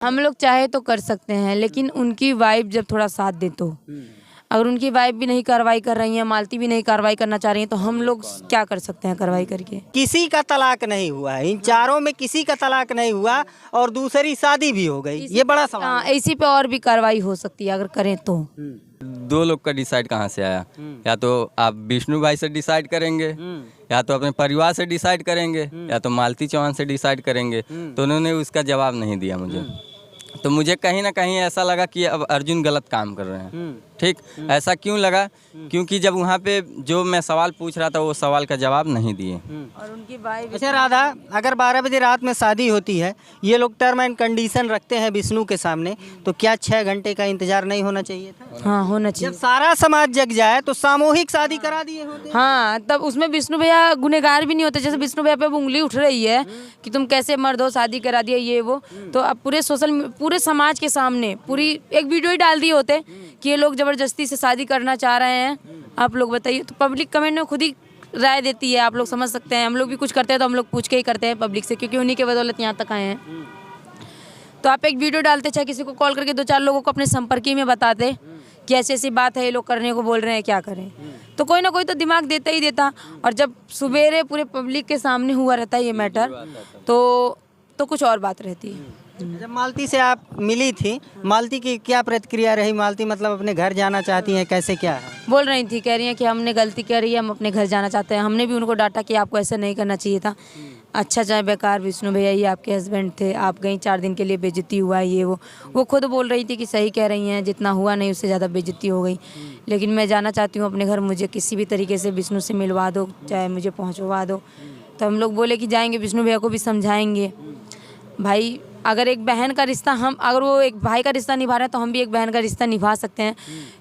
हम लोग चाहे तो कर सकते हैं, लेकिन उनकी वाइफ जब थोड़ा साथ दे तो। अगर उनकी वाइफ भी नहीं कार्रवाई कर रही है, मालती भी नहीं कार्रवाई करना चाह रही है, तो हम लोग क्या कर सकते हैं कार्रवाई करके। किसी का तलाक नहीं हुआ है, इन चारों में किसी का तलाक नहीं हुआ और दूसरी शादी भी हो गई, ये बड़ा सवाल है। इसी पे और भी कार्रवाई हो सकती है अगर करें तो। दो लोग का डिसाइड कहाँ से आया? या तो आप विष्णु भाई से डिसाइड करेंगे, या तो अपने परिवार से डिसाइड करेंगे, या तो मालती चौहान से डिसाइड करेंगे। तो उन्होंने उसका जवाब नहीं दिया मुझे। तो मुझे कहीं ना कहीं ऐसा लगा कि अब अर्जुन गलत काम कर रहे हैं। ठीक, ऐसा क्यों लगा? क्योंकि जब वहाँ पे जो मैं सवाल पूछ रहा था वो सवाल का जवाब नहीं दिए। और उनकी वाइफ। अच्छा राधा, अगर 12 बजे रात में शादी होती है, ये लोग टर्म एंड कंडीशन रखते हैं विष्णु के सामने, तो क्या 6 घंटे का इंतजार नहीं होना चाहिए था? हाँ, होना चाहिए। जब सारा समाज जग जाए तो सामूहिक शादी करा दिए होते। हाँ, तब उसमें विष्णु भैया गुनहगार भी नहीं होते। जैसे विष्णु भैया पे अब उंगली उठ रही है कि तुम कैसे मर्द हो, शादी करा दिया ये वो, तो अब पूरे समाज के सामने पूरी एक वीडियो ही डाल दिए होते कि ये लोग जबरदस्ती से शादी करना चाह रहे हैं। आप लोग बताइए। तो पब्लिक कमेंट में खुद ही राय देती है, आप लोग समझ सकते हैं। हम लोग भी कुछ करते हैं तो हम लोग पूछ के ही करते हैं पब्लिक से, क्योंकि उन्हीं के बदौलत यहाँ तक आए हैं। तो आप एक वीडियो डालते, चाहे किसी को कॉल करके 2-4 लोगों को अपने संपर्क में बताते कि ऐसी ऐसी बात है, ये लोग करने को बोल रहे हैं, क्या करें। तो कोई ना कोई तो दिमाग देता ही देता। और जब सुबेरे पूरे पब्लिक के सामने हुआ रहता है ये मैटर, तो कुछ और बात रहती है। जब मालती से आप मिली थी, मालती की क्या प्रतिक्रिया रही? मालती मतलब अपने घर जाना चाहती हैं, कैसे क्या है? बोल रही थी, कह रही हैं कि हमने गलती करी है, हम अपने घर जाना चाहते हैं। हमने भी उनको डांटा कि आपको ऐसा नहीं करना चाहिए था। अच्छा चाहे बेकार विष्णु भैया ही आपके हस्बैंड थे, आप गई 4 दिन के लिए, बेइज्जती हुआ है ये वो खुद बोल रही थी कि सही कह रही हैं, जितना हुआ नहीं उससे ज़्यादा बेइज्जती हो गई। लेकिन मैं जाना चाहती हूँ अपने घर, मुझे किसी भी तरीके से विष्णु से मिलवा दो, चाहे मुझे पहुँचवा दो। तो हम लोग बोले कि जाएंगे, विष्णु भैया को भी समझाएंगे। भाई अगर एक बहन का रिश्ता अगर वो एक भाई का रिश्ता निभा रहे हैं, तो हम भी एक बहन का रिश्ता निभा सकते हैं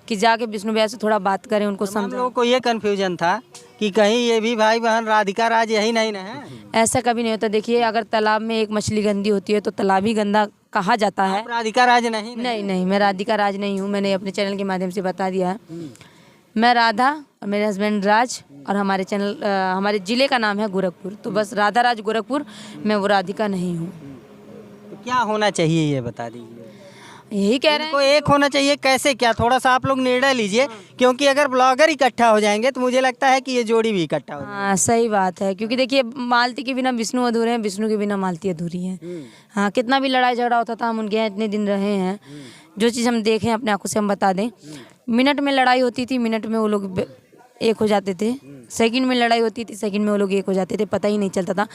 कि जाके विष्णु भैया से थोड़ा बात करें, उनको समझाएं। लोगों को ये कन्फ्यूजन था कि कहीं ये भी भाई बहन राधिका राज यही नहीं ना है। ऐसा कभी नहीं होता। देखिए, अगर तालाब में एक मछली गंदी होती है तो तालाब ही गंदा कहा जाता है। राधिका राज नहीं? नहीं, मैं राधिका राज नहीं हूँ। मैंने अपने चैनल के माध्यम से बता दिया है। मैं राधा और मेरे हस्बैंड राज, और हमारे ज़िले का नाम है गोरखपुर। तो बस राधा राज गोरखपुर, मैं वो राधिका नहीं हूँ। क्या होना चाहिए ये बता दीजिए। यही कह रहे हैं को एक होना चाहिए, कैसे क्या? थोड़ा सा आप लोग निर्णय लीजिए, क्योंकि अगर ब्लॉगर इकट्ठा हो जाएंगे तो मुझे लगता है कि ये जोड़ी भी इकट्ठा हो जाएगी। हाँ, सही बात है। क्योंकि देखिए, मालती के बिना विष्णु अधूरे हैं, विष्णु के बिना मालती अधूरी है। हाँ, कितना भी लड़ाई झगड़ा होता था, हम उनके यहाँ इतने दिन रहे हैं। जो चीज़ हम देखें अपने आंखों से हम बता दें। मिनट में लड़ाई होती थी, मिनट में वो लोग एक हो जाते थे। सेकंड में लड़ाई होती थी, सेकंड में वो लोग एक हो जाते थे, पता ही नहीं चलता था।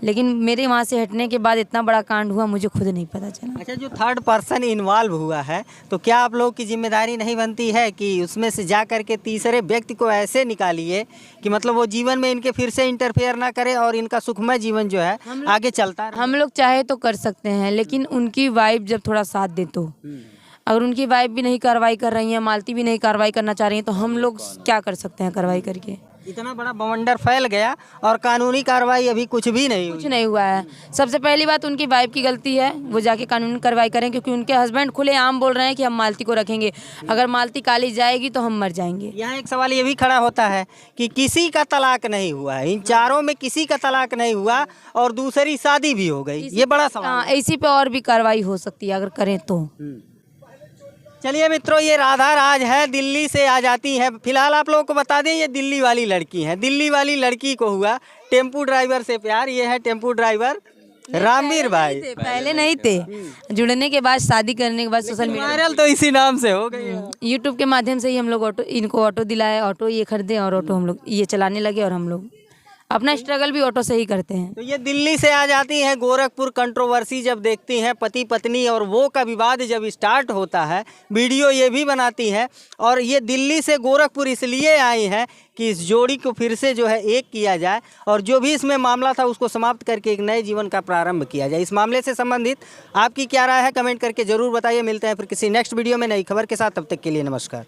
लेकिन मेरे वहाँ से हटने के बाद इतना बड़ा कांड हुआ, मुझे खुद नहीं पता चला। अच्छा, जो थर्ड पर्सन इन्वॉल्व हुआ है, तो क्या आप लोगों की जिम्मेदारी नहीं बनती है कि उसमें से जा करके तीसरे व्यक्ति को ऐसे निकालिए कि मतलब वो जीवन में इनके फिर से इंटरफेयर ना करे और इनका सुखमय जीवन जो है आगे चलता रहे? हम लोग चाहे तो कर सकते हैं, लेकिन उनकी वाइफ जब थोड़ा साथ दे तो। अगर उनकी वाइफ भी नहीं कार्रवाई कर रही है, मालती भी नहीं कार्रवाई करना चाह रही है, तो हम लोग क्या कर सकते हैं कार्रवाई करके। इतना बड़ा बवंडर फैल गया और कानूनी कार्रवाई अभी कुछ भी नहीं हुई। कुछ नहीं हुआ है। सबसे पहली बात उनकी वाइफ की गलती है, वो जाके कानूनी कार्रवाई करें, क्योंकि उनके हस्बैंड खुलेआम बोल रहे हैं कि हम मालती को रखेंगे, अगर मालती काली जाएगी तो हम मर जाएंगे। यहाँ एक सवाल ये भी खड़ा होता है कि किसी का तलाक नहीं हुआ है, इन चारों में किसी का तलाक नहीं हुआ और दूसरी शादी भी हो गई, ये बड़ा सवाल है। इसी पे और भी कार्रवाई हो सकती है अगर करें तो। चलिए मित्रों, ये राधा राज है, दिल्ली से आ जाती है। फिलहाल आप लोगों को बता दें, ये दिल्ली वाली लड़की है। दिल्ली वाली लड़की को हुआ टेम्पू ड्राइवर से प्यार। ये है टेम्पू ड्राइवर रामवीर भाई। पहले नहीं थे, जुड़ने के बाद, शादी करने के बाद सोशल मीडिया वायरल तो इसी नाम से हो गई। यूट्यूब के माध्यम से ही हम लोग इनको ऑटो दिलाए, ऑटो ये खरीदे और ऑटो हम लोग ये चलाने लगे, और हम लोग अपना स्ट्रगल भी ऑटो से ही करते हैं। तो ये दिल्ली से आ जाती हैं। गोरखपुर कंट्रोवर्सी जब देखती हैं, पति पत्नी और वो का विवाद जब स्टार्ट होता है, वीडियो ये भी बनाती है। और ये दिल्ली से गोरखपुर इसलिए आई हैं कि इस जोड़ी को फिर से जो है एक किया जाए, और जो भी इसमें मामला था उसको समाप्त करके एक नए जीवन का प्रारंभ किया जाए। इस मामले से संबंधित आपकी क्या राय है, कमेंट करके जरूर बताइए। मिलते हैं फिर किसी नेक्स्ट वीडियो में नई खबर के साथ, तब तक के लिए नमस्कार।